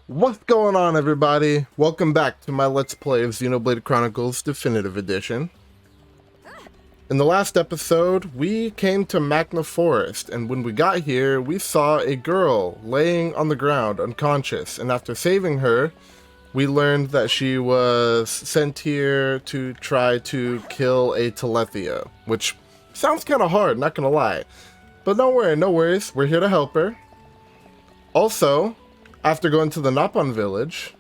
What's going on, everybody? Welcome back to my Let's Play of Xenoblade Chronicles Definitive Edition. In the last episode, we came to Magna Forest, and when we got here, we saw a girl laying on the ground unconscious, and after saving her, we learned that she was sent here to try to kill a Telethia, which sounds kind of hard, not gonna lie. But don't worry, no worries, we're here to help her. Also, after going to the Napon village,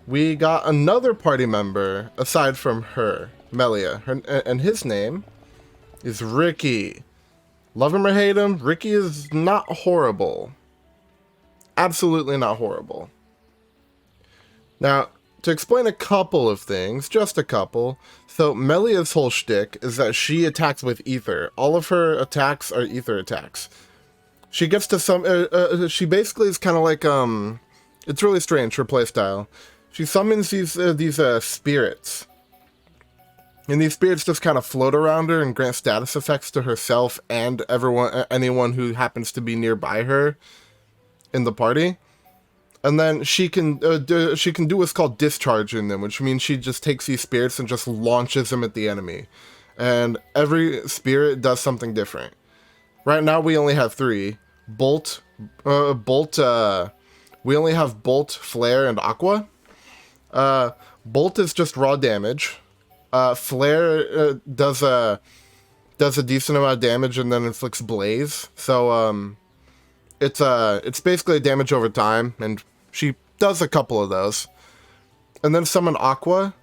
we got another party member aside from her, Melia, and his name is Ricky. Love him or hate him, Ricky is not horrible. Absolutely not horrible. Now, to explain a couple of things, just a couple, so Melia's whole shtick is that she attacks with ether. All of her attacks are ether attacks. She gets to some, she basically is kind of like, it's really strange, her playstyle. She summons these spirits. And these spirits just kind of float around her and grant status effects to herself and anyone who happens to be nearby her in the party. And then she can do what's called discharging them, which means she just takes these spirits and just launches them at the enemy. And every spirit does something different. Right now we only have 3. We only have Bolt, Flare, and Aqua. Bolt is just raw damage. Flare does a decent amount of damage and then inflicts Blaze. So it's basically damage over time, and she does a couple of those. And then summon Aqua,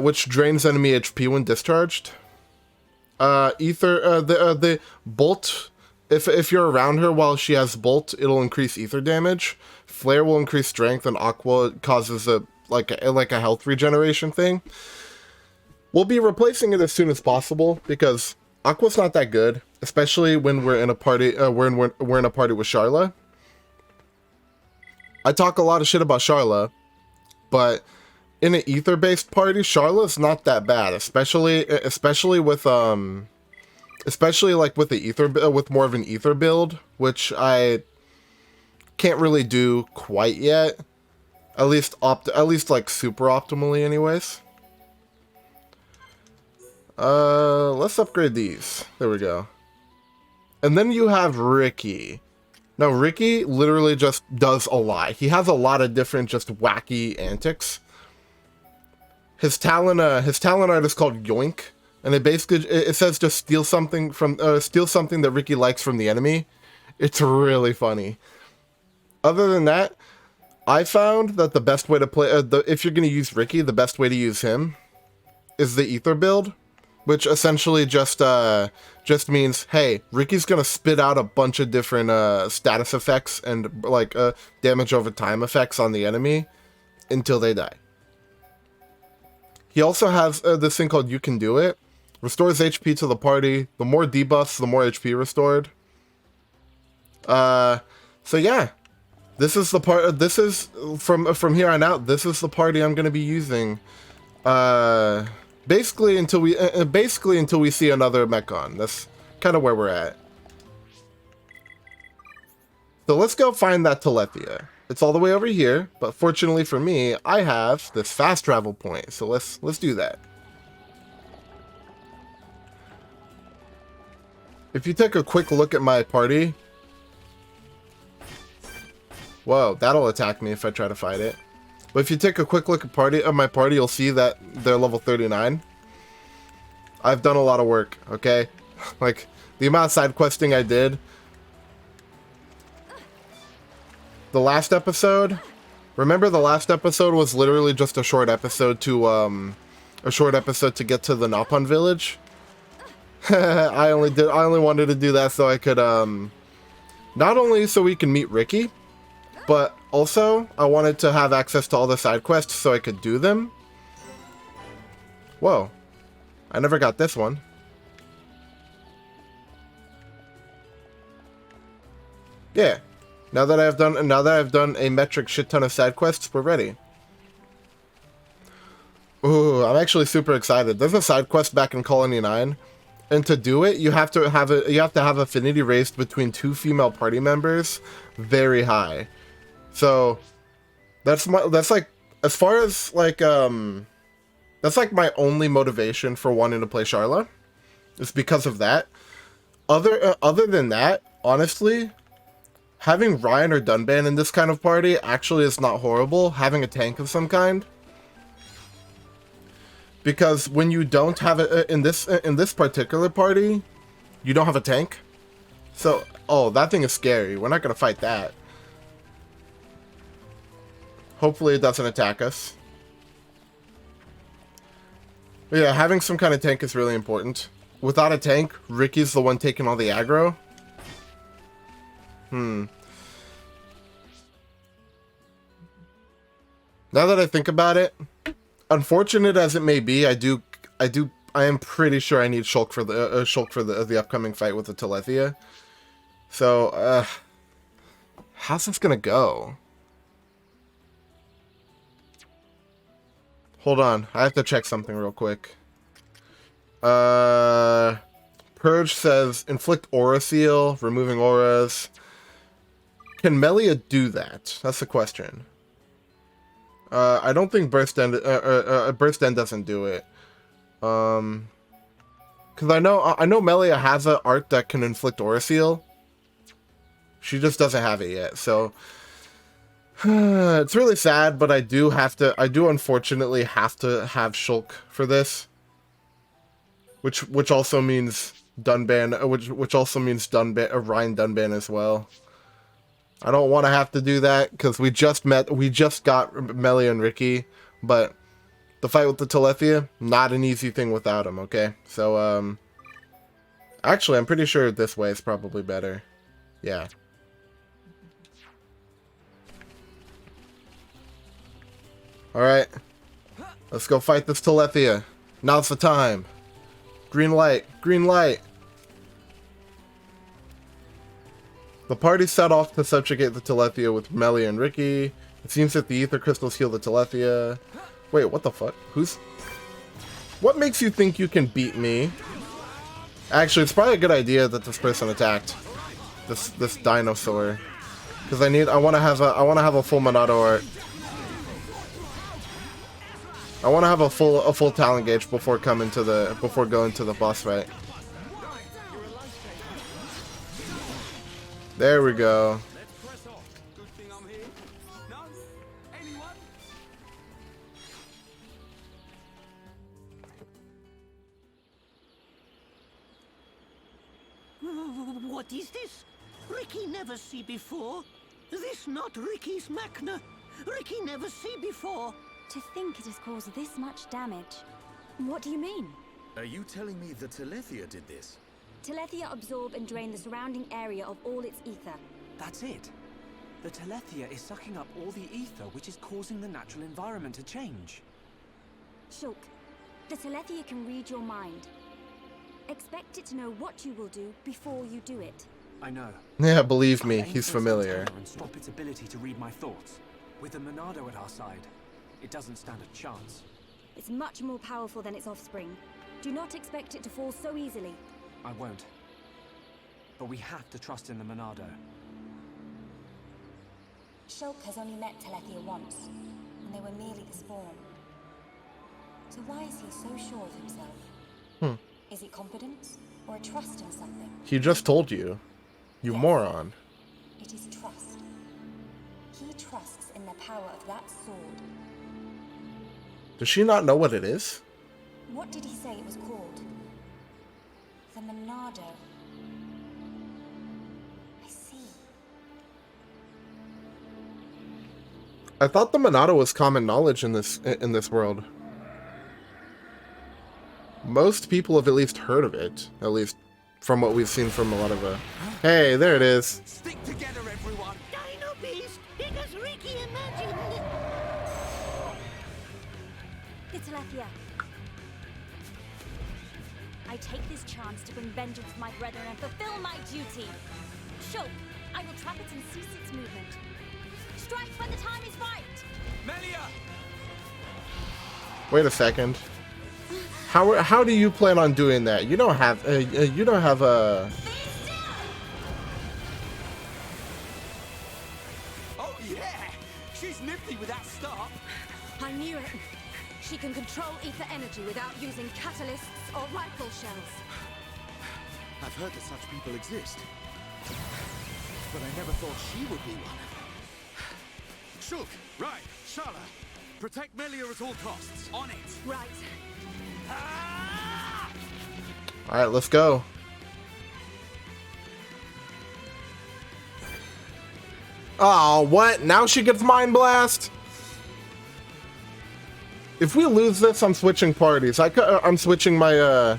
which drains enemy HP when discharged. The Bolt. If you're around her while she has Bolt, it'll increase ether damage. Flare will increase strength, and Aqua causes a health regeneration thing. We'll be replacing it as soon as possible because Aqua's not that good, especially when we're in a party. We're in a party with Sharla. I talk a lot of shit about Sharla, but in an ether-based party, Sharla's not that bad, especially with like with the ether, with more of an ether build, which I can't really do quite yet. At least like super optimally, anyways. Let's upgrade these. There we go. And then you have Ricky. Now Ricky literally just does a lot. He has a lot of different just wacky antics. His talent art is called Yoink. And it says just steal something that Ricky likes from the enemy. It's really funny. Other than that, I found that the best way to play, if you're going to use Ricky, the best way to use him is the ether build, which essentially just means, hey, Ricky's going to spit out a bunch of different status effects and like damage over time effects on the enemy until they die. He also has this thing called You Can Do It. Restores HP to the party. The more debuffs, the more HP restored. So yeah, this is the part. This is from here on out. This is the party I'm going to be using. Basically until we see another Mechon. That's kind of where we're at. So let's go find that Telethia. It's all the way over here, but fortunately for me, I have this fast travel point. So let's do that. If you take a quick look at my party... Whoa, that'll attack me if I try to fight it. But if you take a quick look at my party, you'll see that they're level 39. I've done a lot of work, okay? Like, the amount of side questing I did. The last episode... Remember the last episode was literally just a short episode to get to the Napon village? I only wanted to do that so I could, not only so we can meet Ricky, but also I wanted to have access to all the side quests so I could do them. Whoa. I never got this one. Yeah. Now that I've done a metric shit ton of side quests, we're ready. Ooh, I'm actually super excited. There's a side quest back in Colony 9. And to do it, you have to have affinity raised between 2 female party members very high. So That's like, as far as like, that's like my only motivation for wanting to play Charla. It's because of that. Other than that, honestly, having Ryan or Dunban in this kind of party actually is not horrible. Having a tank of some kind. Because when you don't have it in this particular party, you don't have a tank. So, oh, that thing is scary. We're not gonna fight that. Hopefully it doesn't attack us. But yeah, having some kind of tank is really important. Without a tank, Ricky's the one taking all the aggro. Now that I think about it, unfortunate as it may be, I am pretty sure I need Shulk for the upcoming fight with the Telethia. So, how's this gonna go? Hold on, I have to check something real quick. Purge says inflict aura seal, removing auras. Can Melia do that? That's the question. I don't think Burst End doesn't do it. Because I know Melia has an art that can inflict aura seal. She just doesn't have it yet, so it's really sad, but I do unfortunately have to have Shulk for this. Which also means Dunban, which also means Ryan Dunban as well. I don't want to have to do that because we just got Melia and Ricky, but the fight with the Telethia, not an easy thing without him. Okay, so actually, I'm pretty sure this way is probably better. Yeah. All right, let's go fight this Telethia. Now's the time. Green light, green light. The party set off to subjugate the Telethia with Melia and Ricky. It seems that the ether crystals heal the Telethia. Wait, what the fuck? What makes you think you can beat me? Actually, it's probably a good idea that this person attacked this dinosaur, because I want to have a full Monado art. I want to have a full talent gauge before going to the boss fight. There we go. What is this? Ricky never see before. This not Ricky's Machna. Ricky never see before. To think it has caused this much damage. What do you mean? Are you telling me the Telethia did this? Telethia absorb and drain the surrounding area of all its ether. That's it. The Telethia is sucking up all the ether, which is causing the natural environment to change. Shulk, the Telethia can read your mind. Expect it to know what you will do before you do it. I know. Yeah, believe me, I'll aim he's for its familiar. antenna and stop its ability to read my thoughts. With the Monado at our side, it doesn't stand a chance. It's much more powerful than its offspring. Do not expect it to fall so easily. I won't. But we have to trust in the Monado. Shulk has only met Telethia once, and they were merely the spawn. So why is he so sure of himself? Is it confidence, or a trust in something? He just told you. You Yes. moron. It is trust. He trusts in the power of that sword. Does she not know what it is? What did he say it was called? The Monado. I see. I thought the Monado was common knowledge in this world. Most people have at least heard of it, at least from what we've seen from a lot of Hey, there it is. Stick together, everyone. Dinobeast, it is Ricky imagined. The Telethia. I take this chance to bring vengeance to my brethren and fulfill my duty. Shulk, I will trap it and cease its movement. Strike when the time is right. Melia! Wait a second. How do you plan on doing that? You don't have a. Oh yeah, She's nifty with that stop. I knew it. She can control ether energy without using catalysts or rifle shells. I've heard that such people exist. But I never thought she would be one. Shulk, right, Shala. Protect Melia at all costs. On it. Right. All right, let's go. Oh, what? Now she gets Mind Blast? If we lose this, I'm switching parties. I'm switching my,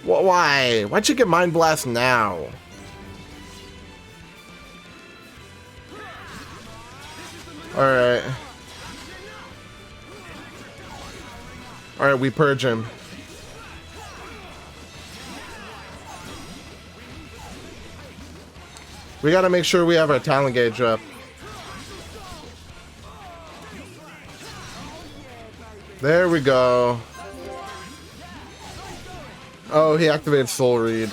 Why? Why'd you get Mind Blast now? Alright. Alright, we purge him. We gotta make sure we have our talent gauge up. There we go. Oh, he activated Soul Read.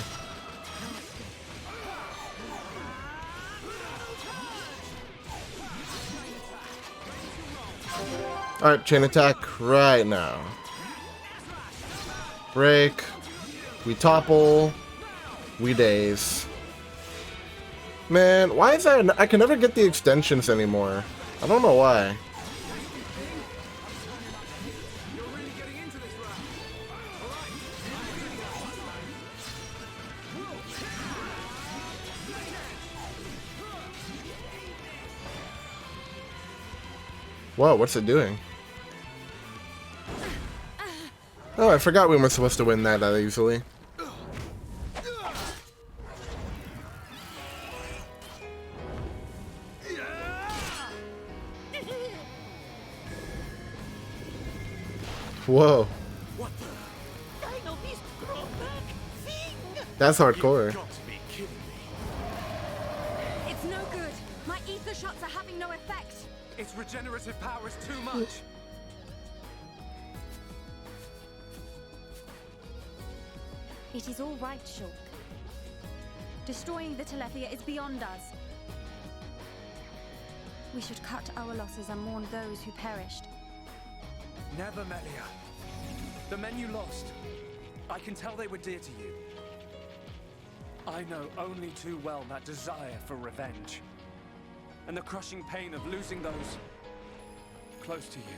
Alright, chain attack right now. Break. We topple. We daze. Man, why is that? I can never get the extensions anymore. I don't know why. Whoa, what's it doing? Oh, I forgot we were supposed to win that easily. Whoa. What the? Dinobeast brought back thing! That's hardcore. Got to be kidding me. It's no good. My ether shots are having no effect. Its regenerative power is too much. It is all right, Shulk. Destroying the Telethia is beyond us. We should cut our losses and mourn those who perished. Never, Melia. The men you lost, I can tell they were dear to you. I know only too well that desire for revenge. And the crushing pain of losing those close to you.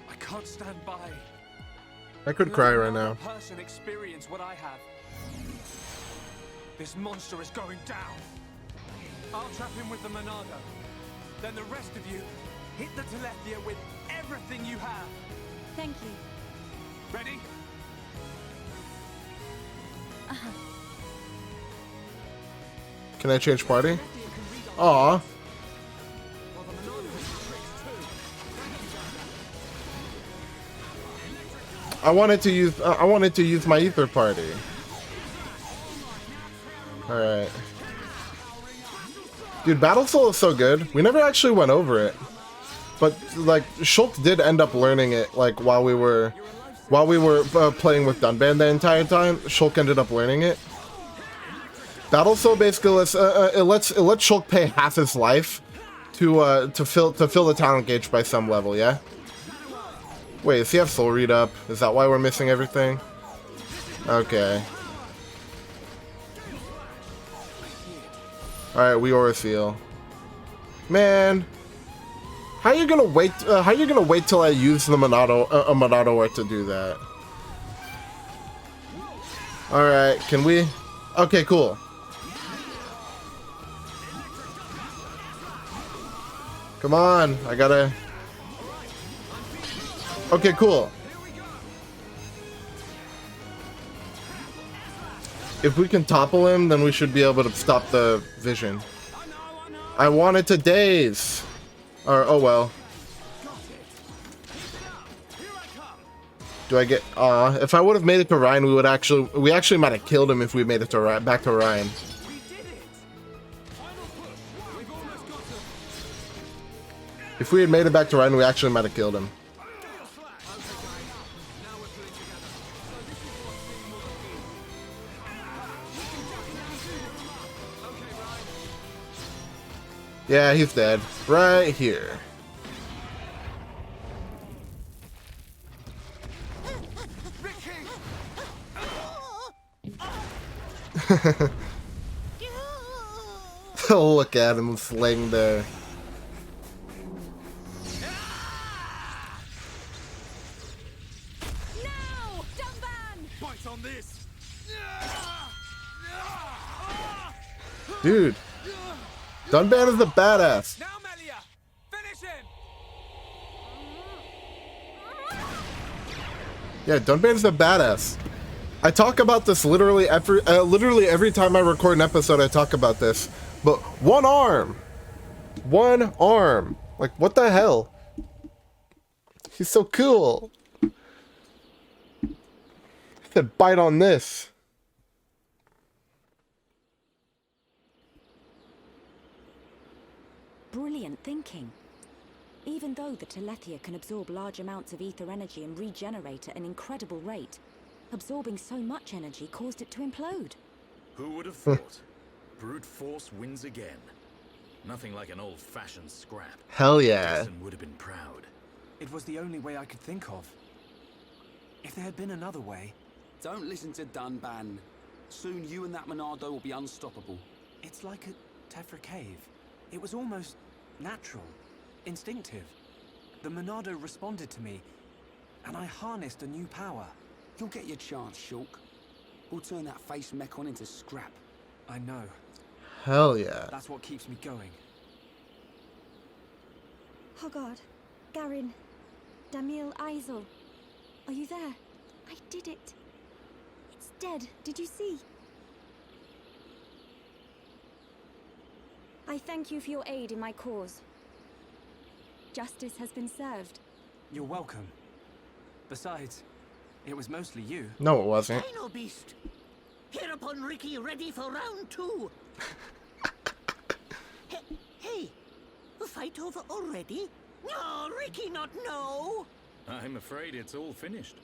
I can't stand by. I could cry right Let now. another person experience what I have. This monster is going down. I'll trap him with the Monado. Then the rest of you hit the Telethia with everything you have. Thank you. Ready? Can I change party? Aw. I wanted to use my ether party. All right. Dude, Battle Soul is so good. We never actually went over it. But like Shulk did end up learning it like while we were playing with Dunban the entire time. Shulk ended up learning it. Battle Soul basically lets it lets Shulk pay half his life to fill the talent gauge by some level, yeah? Wait, does he have Soul Read up? Is that why we're missing everything? Okay. Alright, we Aura Seal. Man. How you gonna wait till I use the Monado Art to do that? Alright, can we? Okay, cool. Come on, I gotta... Okay, cool. If we can topple him, then we should be able to stop the vision. I wanted to daze. Or, oh well. Do I get... if I would have made it to Ryan, we actually might have killed him if we made it to back to Ryan. If we had made it back to Ryan, we actually might have killed him. Yeah, he's dead. Right here. Look at him slaying there. Now! Dunban! Points on this. Dude, Dunban is the badass. Now, Melia! Finish him! Yeah, Dunban's the badass. I talk about this literally every time I record an episode. I talk about this, but one arm, like what the hell? He's so cool. I said bite on this. Brilliant thinking. Even though the Telethia can absorb large amounts of ether energy and regenerate at an incredible rate, absorbing so much energy caused it to implode. Who would have thought? Brute force wins again. Nothing like an old-fashioned scrap. Hell yeah. Jason would have been proud. It was the only way I could think of. If there had been another way, Don't listen to Dunban. Soon you and that Monado will be unstoppable. it's like a Tefra cave. It was almost natural, instinctive. The Monado responded to me, and I harnessed a new power. You'll get your chance, Shulk. We'll turn that face mechon into scrap. I know. Hell yeah. That's what keeps me going. Hoggard, Garin, Damil Isel. Are you there? I did it. It's dead. Did you see? I thank you for your aid in my cause. Justice has been served. You're welcome. Besides, it was mostly you. No, it wasn't. Dinobeast! Hereupon Ricky ready for round 2. Hey, the fight over already? No, Ricky not know! I'm afraid it's all finished.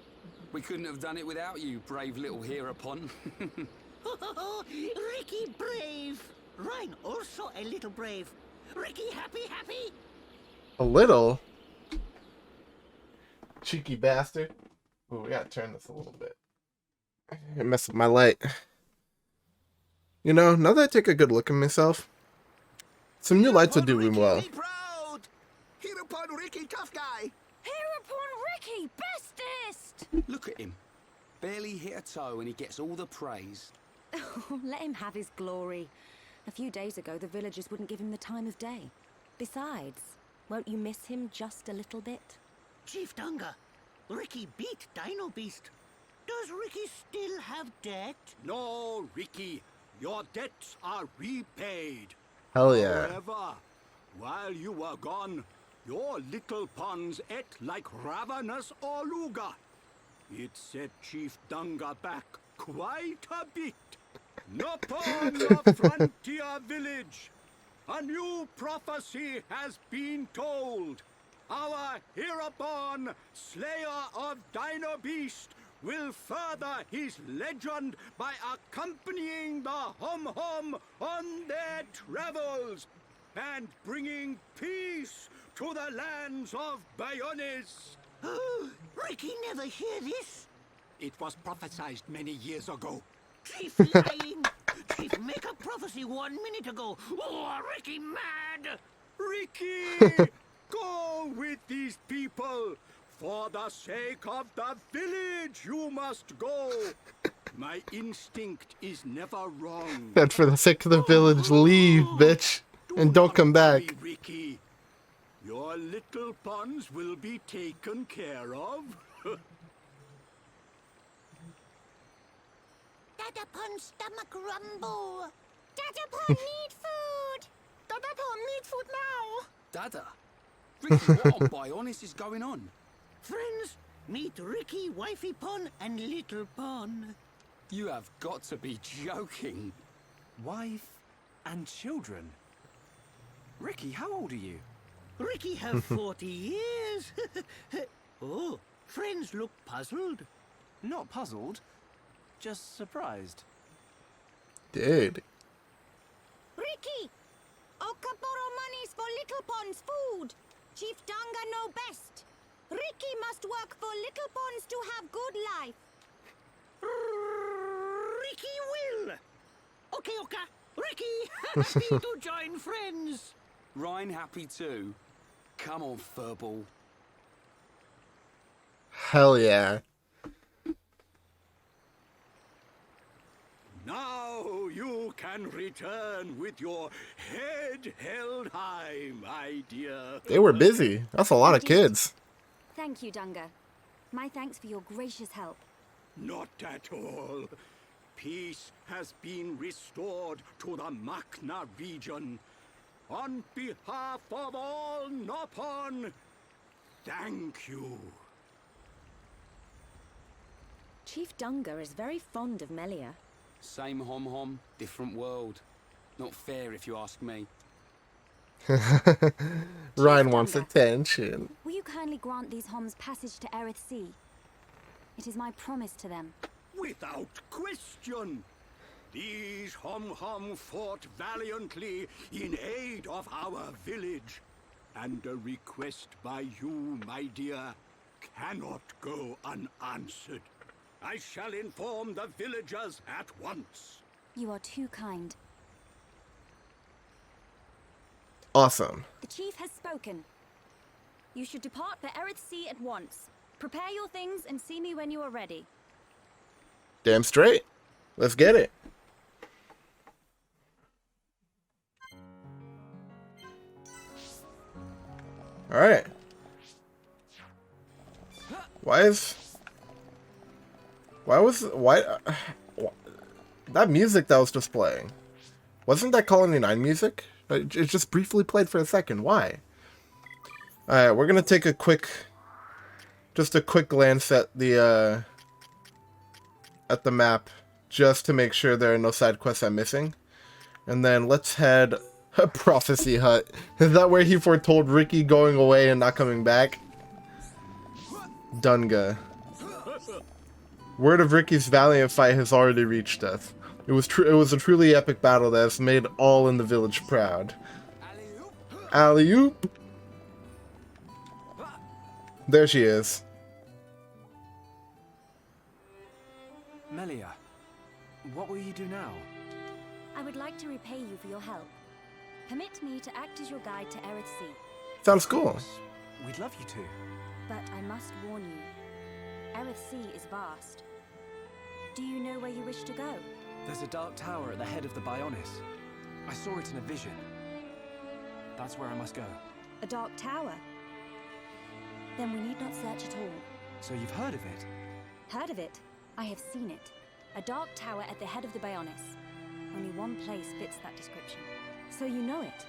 We couldn't have done it without you, brave little hereupon. Ricky brave! Rhine also a little brave. Ricky happy? A little. Cheeky bastard. Ooh, we gotta turn this a little bit. It messed with my light. You know, now that I take a good look at myself, some new lights would do me well. Proud. Hereupon Ricky, tough guy. Hereupon Ricky, bestest! Look at him. Barely hit a toe and he gets all the praise. Let him have his glory. A few days ago, the villagers wouldn't give him the time of day. Besides, won't you miss him just a little bit? Chief Dunga, Ricky beat Dinobeast. Does Ricky still have debt? No, Ricky. Your debts are repaid. Hell yeah. However, while you were gone, your little pawns ate like ravenous Oluga. It set Chief Dunga back quite a bit. Upon your frontier village, a new prophecy has been told. Our hereupon slayer of Dinobeast will further his legend by accompanying the hum-hum on their travels and bringing peace to the lands of Bionis. Ricky never hear this? It was prophesied many years ago. Chief lying. Chief make a prophecy 1 minute ago. Oh, Ricky mad. Ricky, go with these people. For the sake of the village, you must go. My instinct is never wrong. That for the sake of the village, leave, bitch. And don't come back. worry, Ricky. Your little pawns will be taken care of. Dadapon stomach rumble. Dadapon need food! Dadapon need food now. Dada. Ricky, what on Bionis is going on? Friends, meet Ricky, Wifey Pon, and Little Pon. You have got to be joking. Wife and children. Ricky, how old are you? Ricky have 40 years. Oh, friends look puzzled. Not puzzled, just surprised. Dude. Ricky! Okaporo money ponds food. Chief Dunga know best. Ricky must work for little ponds to have good life. Ricky will. Okay, Oka. Ricky, happy to join friends. Ryan happy too. Come on, furball. Hell yeah. Now you can return with your head held high, my dear. They were busy. That's a lot of kids. Thank you, Dunga. My thanks for your gracious help. Not at all. Peace has been restored to the Makna region. On behalf of all Nopon, thank you. Chief Dunga is very fond of Melia. Same hom-hom, different world. Not fair if you ask me. Ryan wants attention. Will you kindly grant these homs passage to Erith Sea? It is my promise to them. Without question. These hom-hom fought valiantly in aid of our village. And a request by you, my dear, cannot go unanswered. I shall inform the villagers at once. You are too kind. Awesome. The chief has spoken. You should depart for Erith Sea at once. Prepare your things and see me when you are ready. Damn straight. Let's get it. Alright. Why that music that was just playing? Wasn't that Colony 9 music? It just briefly played for a second. Why? Alright, we're gonna take a quick glance at the map, just to make sure there are no side quests I'm missing. And then let's head Prophecy Hut. Is that where he foretold Ricky going away and not coming back? Dunga. Word of Ricky's valiant fight has already reached us. It was a truly epic battle that has made all in the village proud. Alley-oop! There she is. Melia, what will you do now? I would like to repay you for your help. Permit me to act as your guide to Erith Sea. Sounds cool. We'd love you to. But I must warn you. Erith Sea is vast. Do you know where you wish to go? There's a dark tower at the head of the Bionis. I saw it in a vision. That's where I must go. A dark tower? Then we need not search at all. So you've heard of it? Heard of it? I have seen it. A dark tower at the head of the Bionis. Only one place fits that description. So you know it.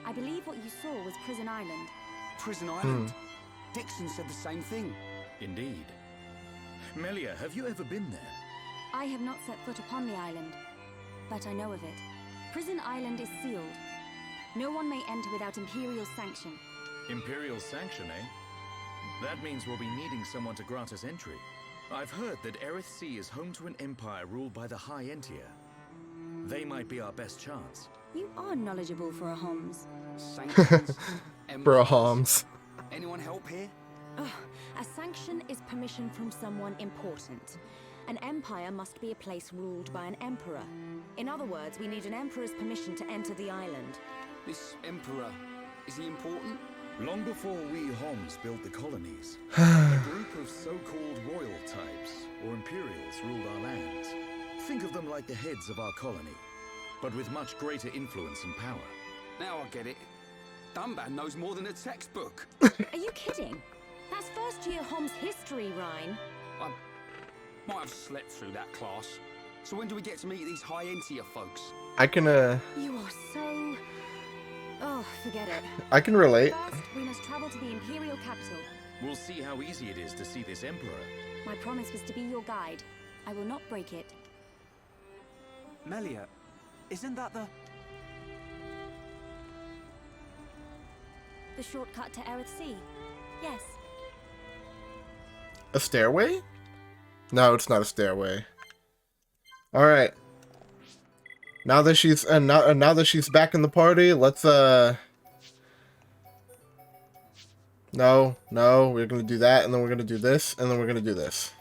I believe what you saw was Prison Island. Prison Island? Dixon said the same thing. Indeed. Melia, have you ever been there? I have not set foot upon the island, but I know of it. Prison Island is sealed. No one may enter without Imperial sanction. Imperial sanction, eh? That means we'll be needing someone to grant us entry. I've heard that Erith Sea is home to an empire ruled by the High Entia. They might be our best chance. You are knowledgeable for a Homs. Sanctions. For a Homs. Anyone help here? A sanction is permission from someone important. An empire must be a place ruled by an emperor. In other words, we need an emperor's permission to enter the island. This emperor, is he important? Long before we Homs built the colonies, a group of so-called royal types, or imperials, ruled our lands. Think of them like the heads of our colony, but with much greater influence and power. Now I get it. Dunban knows more than a textbook. Are you kidding? That's first year Homs history, Ryan. I might have slept through that class. So when do we get to meet these High Entia folks? I can You are so... Oh, forget it. I can relate. First, we must travel to the Imperial capital. We'll see how easy it is to see this emperor. My promise was to be your guide. I will not break it. Melia, isn't that the... The shortcut to Erith Sea? Yes. A stairway? No, it's not a stairway. All right. Now that she's now that she's back in the party, let's No, no, we're gonna do that, and then we're gonna do this, and then we're gonna do this.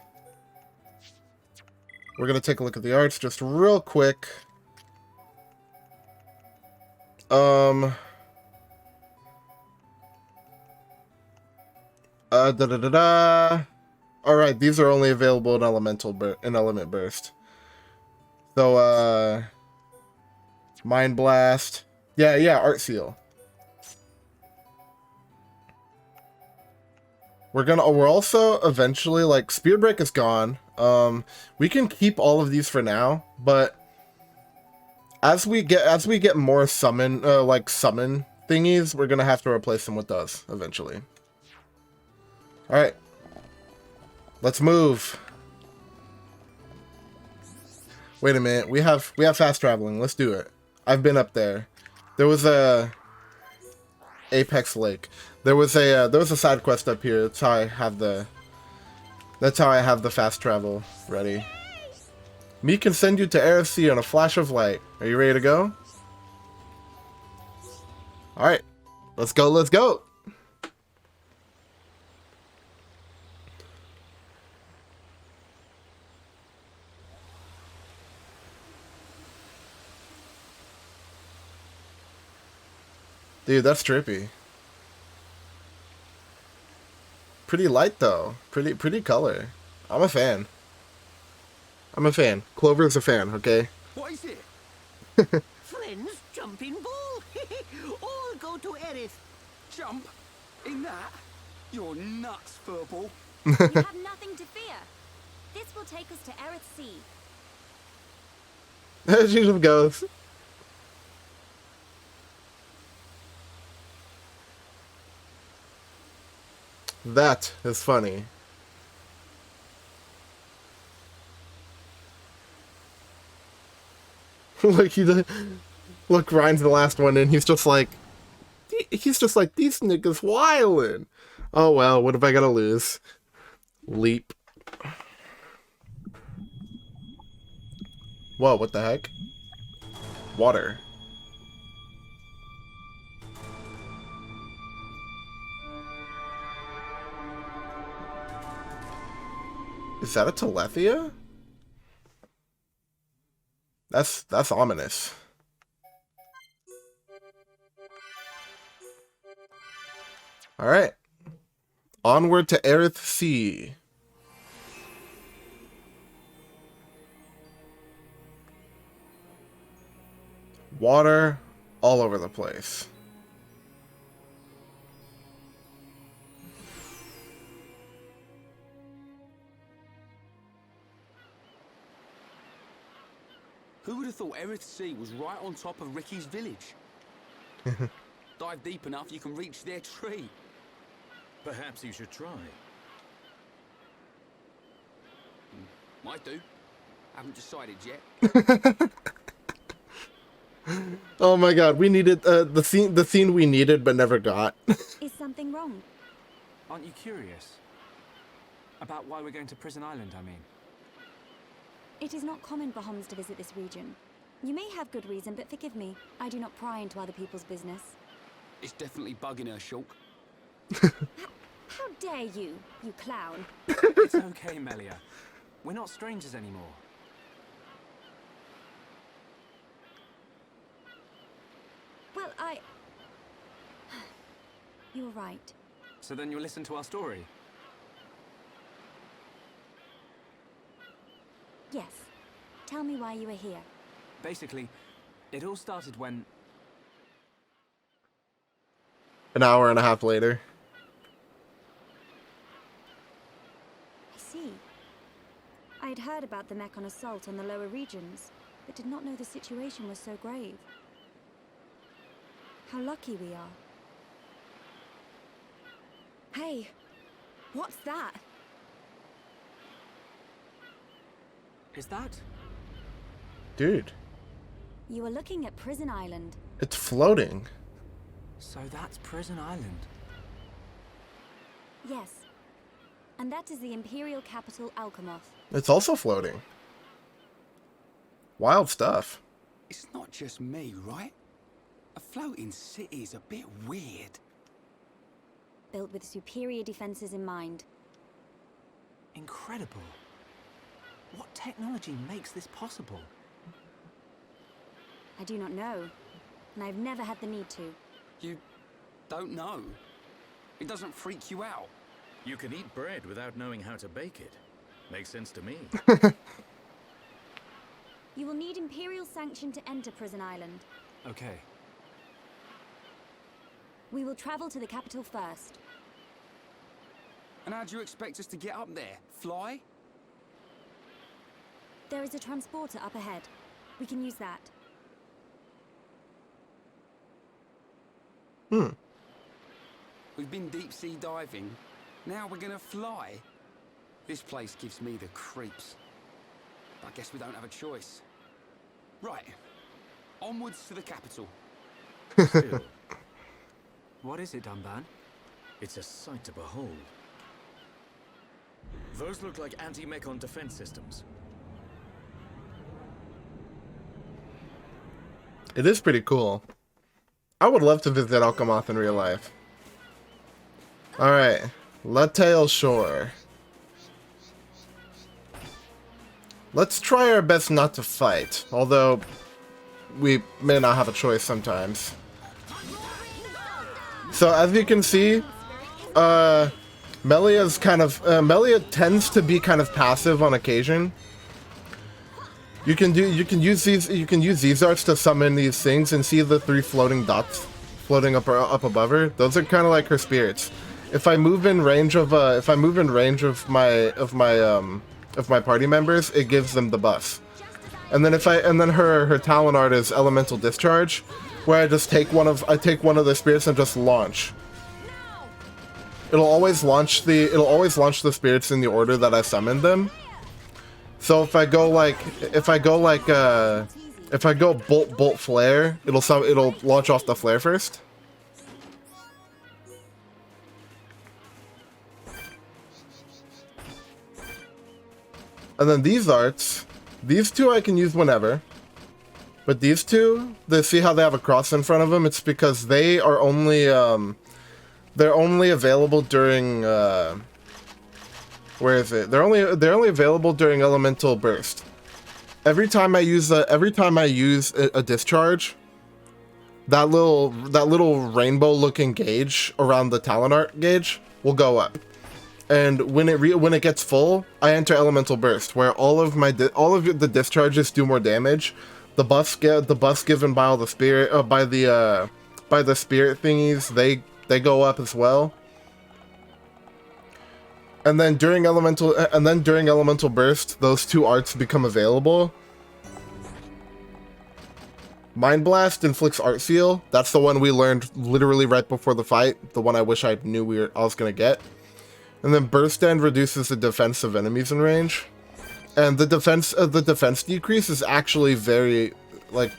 We're gonna take a look at the arts just real quick. Da da da da. All right, these are only available in element burst. So mind blast. Yeah, art seal. We're also eventually, like, spear break is gone. We can keep all of these for now, but as we get more summon thingies, we're gonna have to replace them with those eventually. All right, let's move. Wait a minute, we have fast traveling. Let's do it. I've been up there. There was a Apex Lake. There was a side quest up here. That's how I have the fast travel ready. Me can send you to Aerith Sea on a flash of light. Are you ready to go? All right, let's go. Let's go. Dude, that's trippy. Pretty light though. Pretty color. I'm a fan. Clover's a fan, okay? What is it? Friends, jumping ball. All go to Aerith. Jump? In that? You're nuts, Furball. You have nothing to fear. This will take us to Aerith Sea. There she just goes. That is funny. Look, Ryan's the last one, and he's just like, these niggas wildin'. Oh well, what have I gotta lose? Leap. Whoa, what the heck? Water. Is that a Telethia? That's ominous. All right. Onward to Aerith Sea. Water all over the place. Who would have thought Aerith Sea was right on top of Ricky's village? Dive deep enough, you can reach their tree. Perhaps you should try. Might do. Haven't decided yet. Oh my god, we needed the scene we needed but never got. Is something wrong? Aren't you curious? About why we're going to Prison Island, I mean. It is not common for Homs to visit this region. You may have good reason, but forgive me. I do not pry into other people's business. It's definitely bugging her, Shulk. How dare you, you clown? It's okay, Melia. We're not strangers anymore. Well, You're right. So then you'll listen to our story? Yes. Tell me why you are here. Basically, it all started when... An hour and a half later. I see. I had heard about the Mechon assault on the lower regions, but did not know the situation was so grave. How lucky we are. Hey, what's that? Is that? Dude, You are looking at Prison Island. it's floating. So that's Prison Island. Yes. And that is the Imperial capital, Alcamoth. It's also floating. Wild stuff. It's not just me, right? A floating city is a bit weird. built with superior defenses in mind. Incredible. What technology makes this possible? I do not know, and I've never had the need to. You don't know? It doesn't freak you out? You can eat bread without knowing how to bake it. Makes sense to me. You will need Imperial sanction to enter Prison Island. Okay. We will travel to the capital first. And how do you expect us to get up there? Fly? There is a transporter up ahead. We can use that. We've been deep sea diving. Now we're gonna fly. This place gives me the creeps. I guess we don't have a choice. Right. Onwards to the capital. Still, What is it, Dunban? it's a sight to behold. Those look like anti-mechon defense systems. It is pretty cool. I would love to visit Alcamoth in real life. Alright, Lattail Shore. Let's try our best not to fight, although we may not have a choice sometimes. So as you can see, Melia's kind of Melia tends to be kind of passive on occasion. You can use these arts to summon these things, and see the 3 floating dots floating up above her. Those are kind of like her spirits. If I move in range of my party members, it gives them the buff. And then her talent art is elemental discharge, where I just take one of the spirits and just launch. It'll always launch the spirits in the order that I summoned them. So if I go bolt flare, it'll launch off the flare first. And then these arts, these two I can use whenever. But these two, see how they have a cross in front of them? It's because they are only they're only available during where is it? They're only available during elemental burst. Every time I use a discharge, that little rainbow looking gauge around the talent art gauge will go up. And when it gets full, I enter elemental burst, where all of the discharges do more damage. The buffs given by all the spirit by the spirit thingies, they go up as well. And then during elemental burst, those 2 arts become available. Mind Blast inflicts art seal. That's the one we learned literally right before the fight. The one I wish I knew I was gonna get. And then Burst End reduces the defense of enemies in range. And the defense decrease is actually very, like,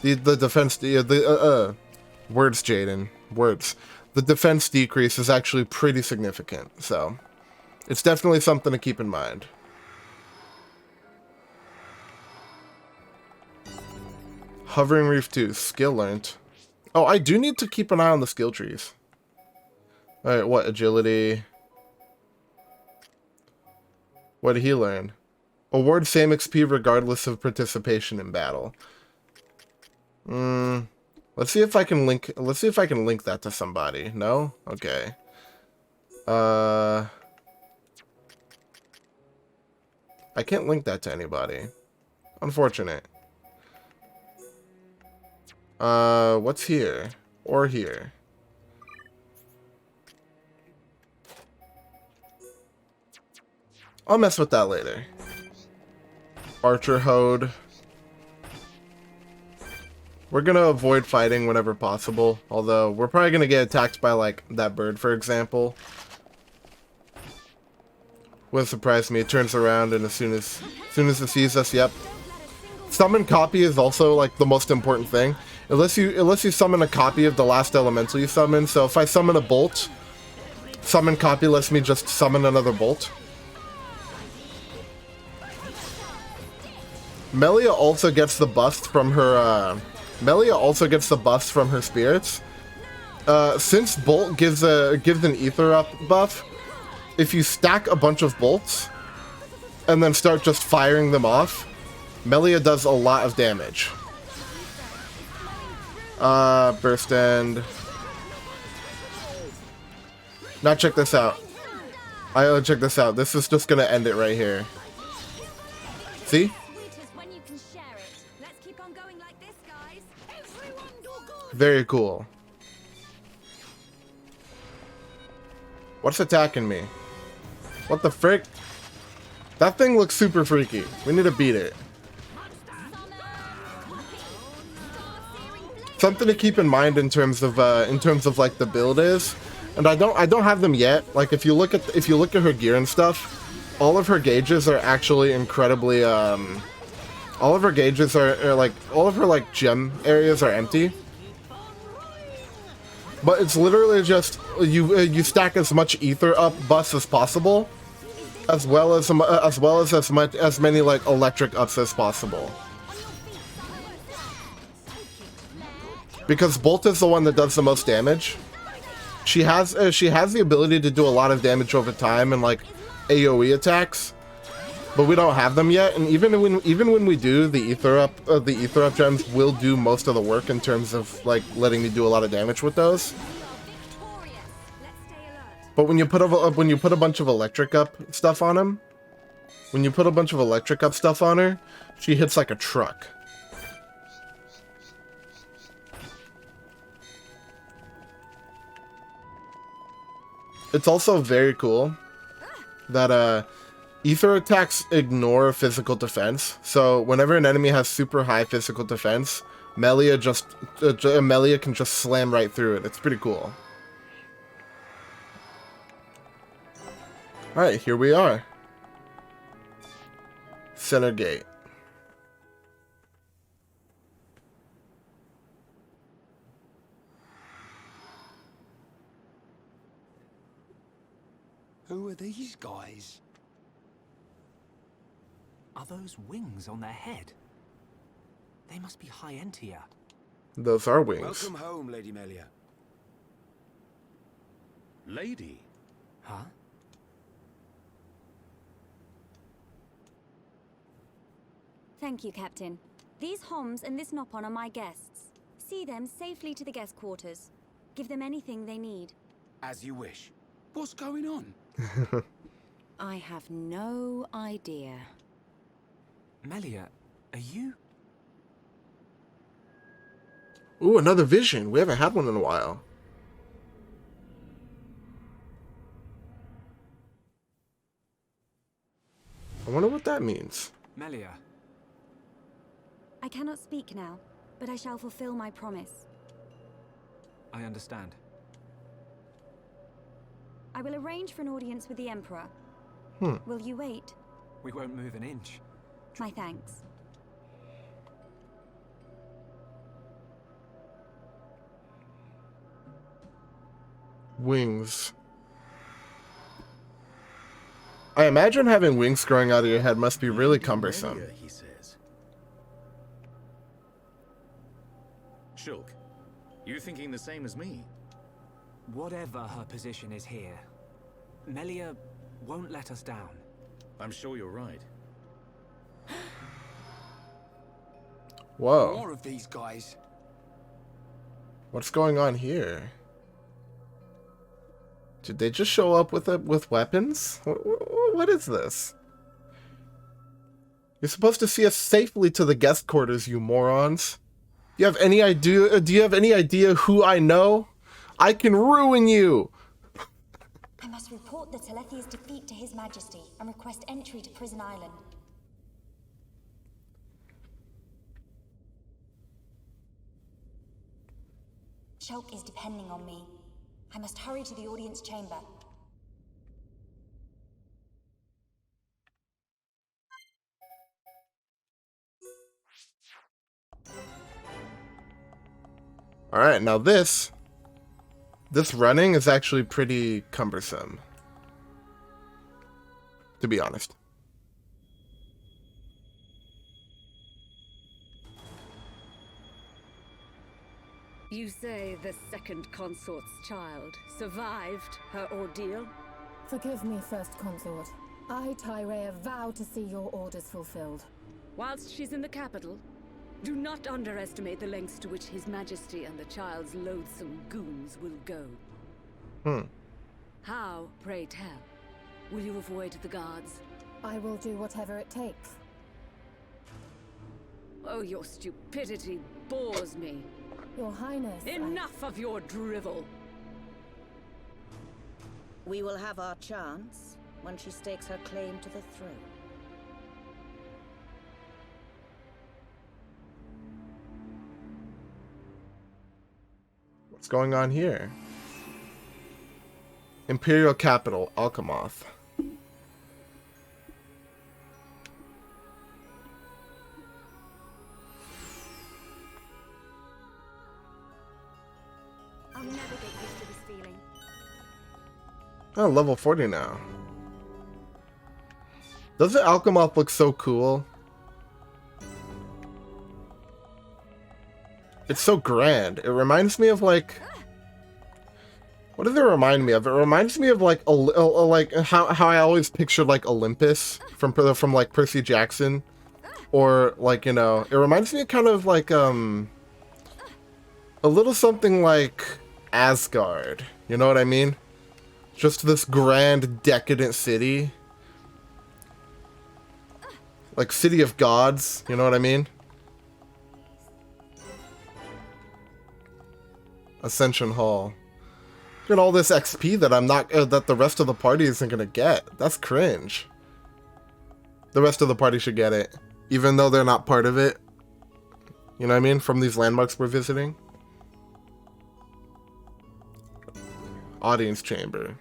the defense, words, Jaden, words. The defense decrease is actually pretty significant, so it's definitely something to keep in mind. Hovering Reef 2, skill learned. Oh, I do need to keep an eye on the skill trees. Alright, what? Agility. What did he learn? Award same XP regardless of participation in battle. Let's see if I can link that to somebody. No? Okay. I can't link that to anybody. Unfortunate. What's here? Or here? I'll mess with that later. Archer Hode. We're gonna avoid fighting whenever possible, although we're probably gonna get attacked by, like, that bird, for example. Wouldn't surprise me. It turns around, and as soon as it sees us, yep. Summon copy is also, like, the most important thing. Unless you summon a copy of the last elemental you summon. So if I summon a bolt, summon copy lets me just summon another bolt. Melia also gets the bust from her spirits. Since Bolt gives an ether up buff, if you stack a bunch of bolts and then start just firing them off, Melia does a lot of damage. Burst end. Now check this out. Check this out. This is just gonna end it right here. See? Very cool. What's attacking me? What the frick? That thing looks super freaky. We need to beat it. Something to keep in mind in terms of like the build is, and I don't have them yet. Like if you look at her gear and stuff, all of her gauges are actually incredibly all of her gauges are like all of her like gem areas are empty. But it's literally just you stack as much ether up buffs as possible, as well as as many like electric ups as possible. Because Bolt is the one that does the most damage. She has the ability to do a lot of damage over time and like AoE attacks, but we don't have them yet. And even when we do, the ether up gems will do most of the work in terms of like letting me do a lot of damage with those. But when you put a bunch of electric up stuff on him, she hits like a truck. It's also very cool that ether attacks ignore physical defense. So whenever an enemy has super high physical defense, Melia can just slam right through it. It's pretty cool. All right, here we are. Center gate. Who are these guys? Are those wings on their head? They must be high Entia. Those are wings. Welcome home, Lady Melia. Lady? Huh? Thank you, Captain. These Homs and this Nopon are my guests. See them safely to the guest quarters. Give them anything they need. As you wish. What's going on? I have no idea. Melia, are you? Ooh, another vision. We haven't had one in a while. I wonder what that means. Melia. I cannot speak now, but I shall fulfill my promise. I understand. I will arrange for an audience with the Emperor. Will you wait? We won't move an inch. My thanks. Wings. I imagine having wings growing out of your head must be really cumbersome. Melia, he says. Shulk, you thinking the same as me? Whatever her position is here, Melia won't let us down. I'm sure you're right. Whoa. More of these guys. What's going on here? Did they just show up with weapons? What is this? You're supposed to see us safely to the guest quarters, you morons. Do you have any idea who I know? I can ruin you! I must report the Telethia's defeat to His Majesty and request entry to Prison Island. Shulk is depending on me. I must hurry to the audience chamber. Alright, now this running is actually pretty cumbersome, to be honest. You say the second consort's child survived her ordeal? Forgive me, First Consort. I, Tyrea, vow to see your orders fulfilled. Whilst she's in the capital, do not underestimate the lengths to which His Majesty and the child's loathsome goons will go. How, pray tell, will you avoid the guards? I will do whatever it takes. Oh, your stupidity bores me. Your Highness, Enough of your drivel! We will have our chance when she stakes her claim to the throne. What's going on here? Imperial capital, Alcamoth. I'll never get used to this feeling. Oh, level 40 now. Doesn't Alcamoth look so cool? It's so grand. It reminds me of like... What does it remind me of? It reminds me of like like how I always pictured like Olympus from like Percy Jackson, or like, you know, it reminds me of kind of like a little something like Asgard. You know what I mean? Just this grand decadent city, like city of gods. You know what I mean? Ascension Hall. Look at all this XP that I'm not, that the rest of the party isn't gonna get. That's cringe. The rest of the party should get it, even though they're not part of it. You know what I mean? From these landmarks we're visiting. Audience chamber.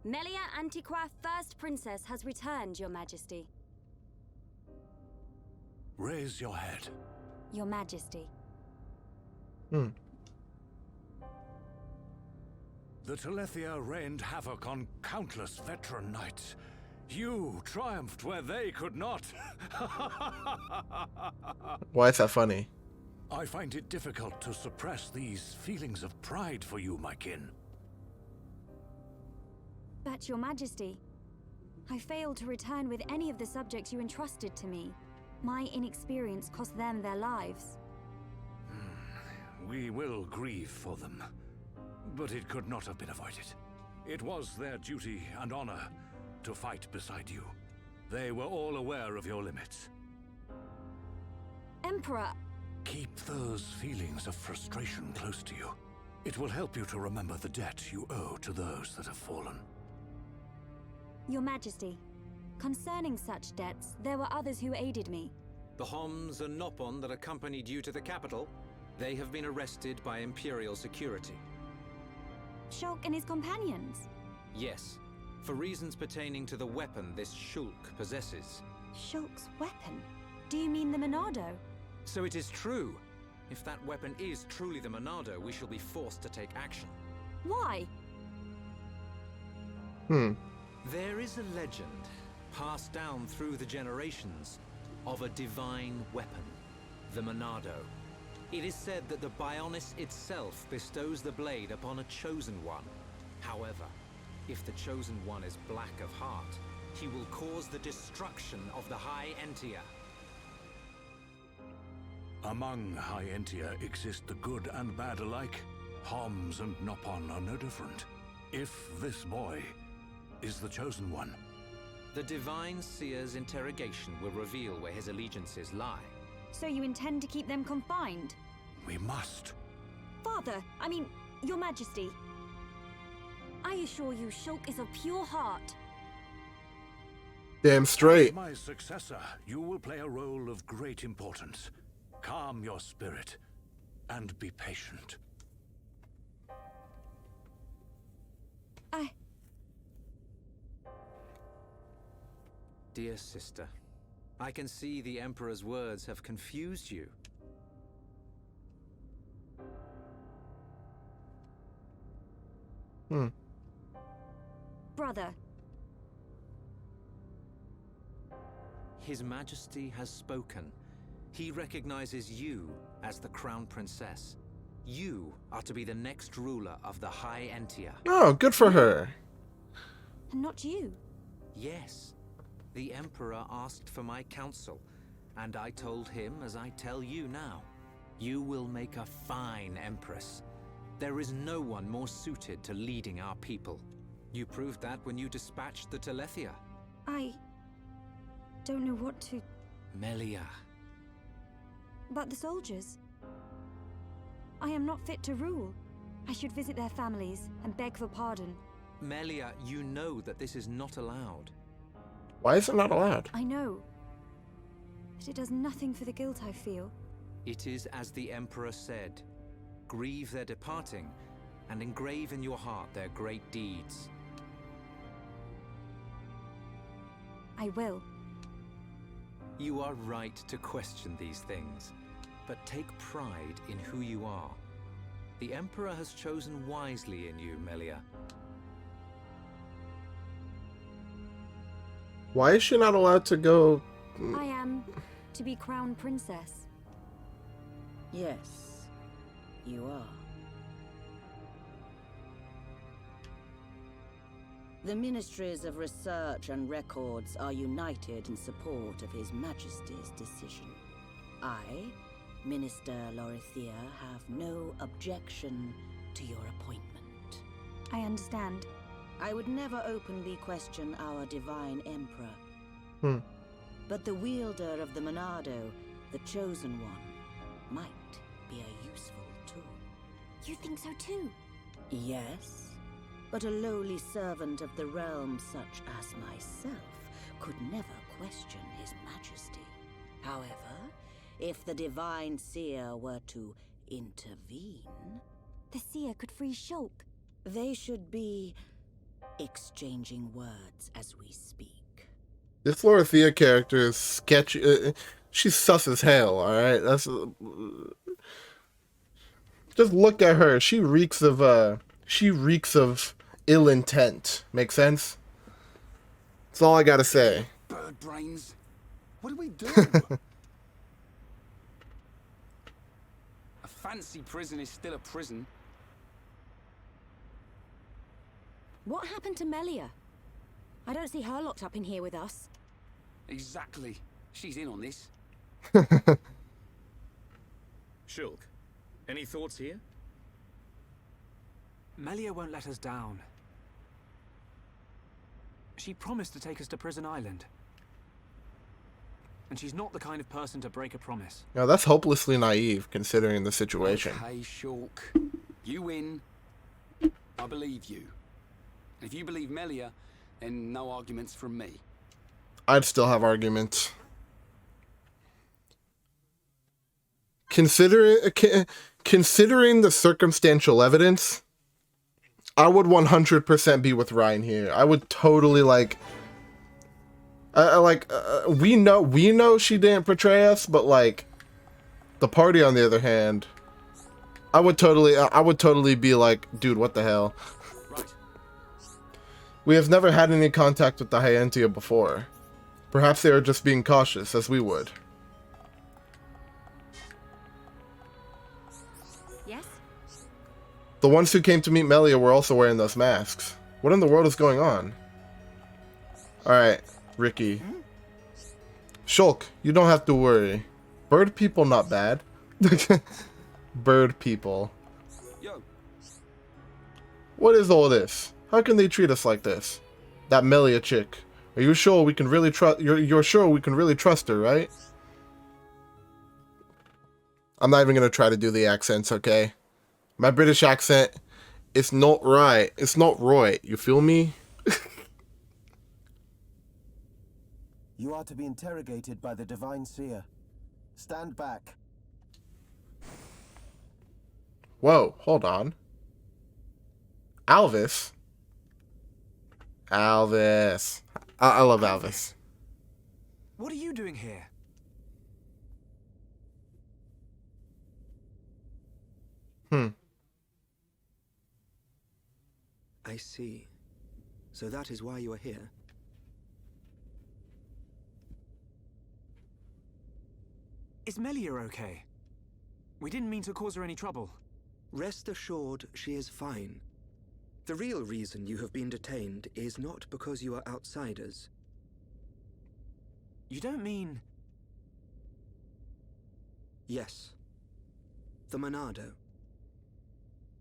Melia Antiqua, First Princess, has returned, Your Majesty. Raise your head. Your Majesty. The Telethia rained havoc on countless veteran knights. You triumphed where they could not. Why is that funny? I find it difficult to suppress these feelings of pride for you, my kin. But, Your Majesty, I failed to return with any of the subjects you entrusted to me. My inexperience cost them their lives. We will grieve for them, but it could not have been avoided. It was their duty and honor to fight beside you. They were all aware of your limits. Emperor! Keep those feelings of frustration close to you. It will help you to remember the debt you owe to those that have fallen. Your Majesty, concerning such debts, there were others who aided me. The Homs and Nopon that accompanied you to the capital, they have been arrested by Imperial security. Shulk and his companions? Yes, for reasons pertaining to the weapon this Shulk possesses. Shulk's weapon? Do you mean the Monado? So it is true. If that weapon is truly the Monado, we shall be forced to take action. Why? There is a legend, passed down through the generations, of a divine weapon, the Monado. It is said that the Bionis itself bestows the blade upon a chosen one. However, if the chosen one is black of heart, he will cause the destruction of the High Entia. Among High Entia exist the good and bad alike. Homs and Nopon are no different. If this boy is the chosen one, the Divine Seer's interrogation will reveal where his allegiances lie. So you intend to keep them confined? we must. Father, I mean, Your Majesty. I assure you, Shulk is of pure heart. Damn straight. As my successor, you will play a role of great importance. Calm your spirit and be patient. Dear sister, I can see the Emperor's words have confused you. brother. His Majesty has spoken. He recognizes you as the Crown Princess. You are to be the next ruler of the High Entia. Oh, good for her. And not you. Yes. The Emperor asked for my counsel, and I told him as I tell you now. You will make a fine Empress. There is no one more suited to leading our people. You proved that when you dispatched the Telethia. I don't know what to... Melia. But the soldiers. I am not fit to rule. I should visit their families and beg for pardon. Melia, you know that this is not allowed. Why is it not allowed? I know. But it does nothing for the guilt I feel. It is as the Emperor said. Grieve their departing, and engrave in your heart their great deeds. I will. You are right to question these things, but take pride in who you are. The Emperor has chosen wisely in you, Melia. Why is she not allowed to go? I am to be Crown Princess. Yes, you are. The Ministries of Research and Records are united in support of His Majesty's decision. I, Minister Lorithia, have no objection to your appointment. I understand. I would never openly question our Divine Emperor. But the wielder of the Monado, the Chosen One, might be a useful tool. You think so too? Yes, but a lowly servant of the realm such as myself could never question His Majesty. However, if the Divine Seer were to intervene... The Seer could free Shulk. They should be exchanging words as we speak. This Lorithia character is sketchy. She's sus as hell, alright? That's... Just look at her. She reeks of ill intent. Make sense? That's all I gotta say. Bird brains. What do we do? A fancy prison is still a prison. What happened to Melia? I don't see her locked up in here with us. Exactly. She's in on this. Shulk, any thoughts here? Melia won't let us down. She promised to take us to Prison Island. And she's not the kind of person to break a promise. Now that's hopelessly naive, considering the situation. Okay, Shulk. You win. I believe you. And if you believe Melia, then no arguments from me. I'd still have arguments. Considering the circumstantial evidence, I would 100% be with Ryan here. I would totally we know she didn't betray us, but like the party on the other hand, I would totally be like, dude, what the hell? Right. We have never had any contact with the High Entia before. Perhaps they are just being cautious, as we would. Yes? The ones who came to meet Melia were also wearing those masks. What in the world is going on? Alright, Ricky. Shulk, you don't have to worry. Bird people not bad. Bird people. Yo. What is all this? How can they treat us like this? That Melia chick. Are you sure we can really trust? You're sure we can really trust her, right? I'm not even gonna try to do the accents, okay? My British accent, it's not right. It's not right. You feel me? You are to be interrogated by the Divine Seer. Stand back. Whoa, hold on. Alvis? Alvis. I love Alvis. What are you doing here? I see. So that is why you are here. Is Melia okay? We didn't mean to cause her any trouble. Rest assured, she is fine. The real reason you have been detained is not because you are outsiders. You don't mean... Yes. The Monado.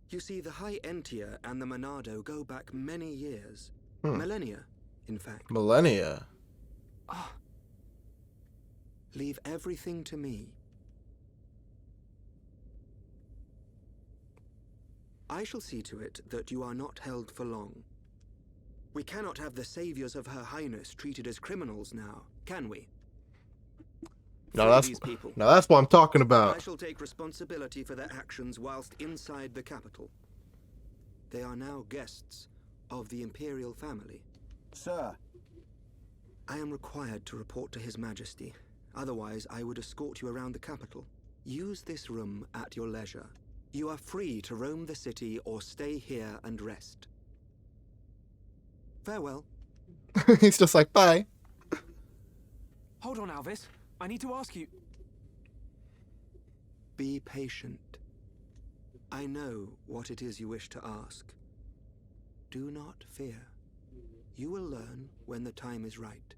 You see, the High Entia and the Monado go back many years. Millennia, in fact. Millennia. Leave everything to me. I shall see to it that you are not held for long. We cannot have the saviors of Her Highness treated as criminals now, can we? Now that's what I'm talking about. I shall take responsibility for their actions whilst inside the capital. They are now guests of the imperial family. Sir. I am required to report to His Majesty. Otherwise, I would escort you around the capital. Use this room at your leisure. You are free to roam the city or stay here and rest. Farewell. He's just like, bye. Hold on, Alvis. I need to ask you... Be patient. I know what it is you wish to ask. Do not fear. You will learn when the time is right.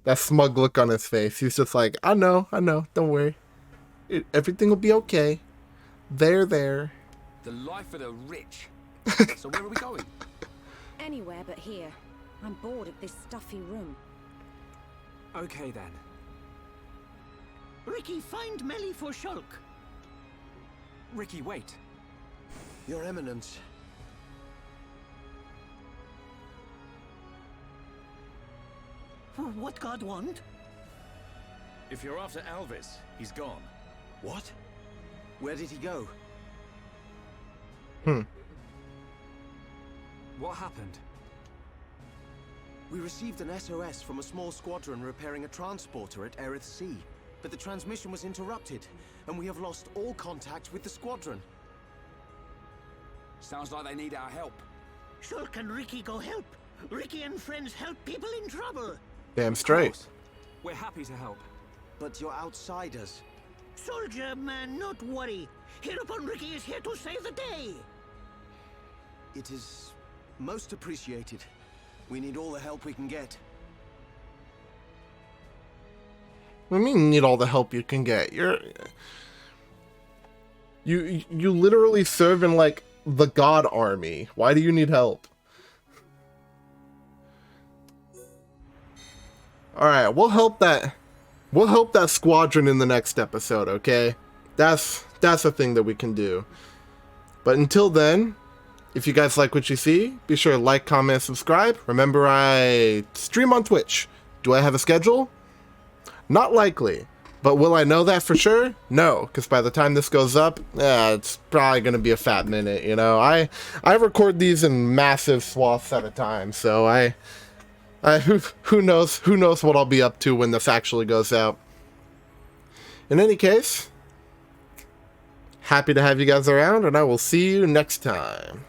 That smug look on his face. He's just like, I know, don't worry. Everything will be okay. There. The life of the rich. So where are we going? Anywhere but here. I'm bored of this stuffy room. Okay then. Ricky, find Melia for Shulk. Ricky, wait. Your Eminence. What God want? If you're after Alvis, he's gone. What? Where did he go? What happened? We received an SOS from a small squadron repairing a transporter at Aerith Sea, but the transmission was interrupted, and we have lost all contact with the squadron. Sounds like they need our help. Shulk and Ricky go help. Ricky and friends help people in trouble. Damn straight. We're happy to help. But you're outsiders. Soldier man, not worry. Hereupon Ricky is here to save the day. It is most appreciated. We need all the help we can get. What do you mean need all the help you can get? You literally serve in like the God army. Why do you need help? Alright, we'll help that squadron in the next episode, okay? That's a thing that we can do. But until then, if you guys like what you see, be sure to like, comment, and subscribe. Remember, I stream on Twitch. Do I have a schedule? Not likely. But will I know that for sure? No, because by the time this goes up, it's probably going to be a fat minute, you know? I record these in massive swaths at a time, so who knows what I'll be up to when this actually goes out. In any case, happy to have you guys around, and I will see you next time.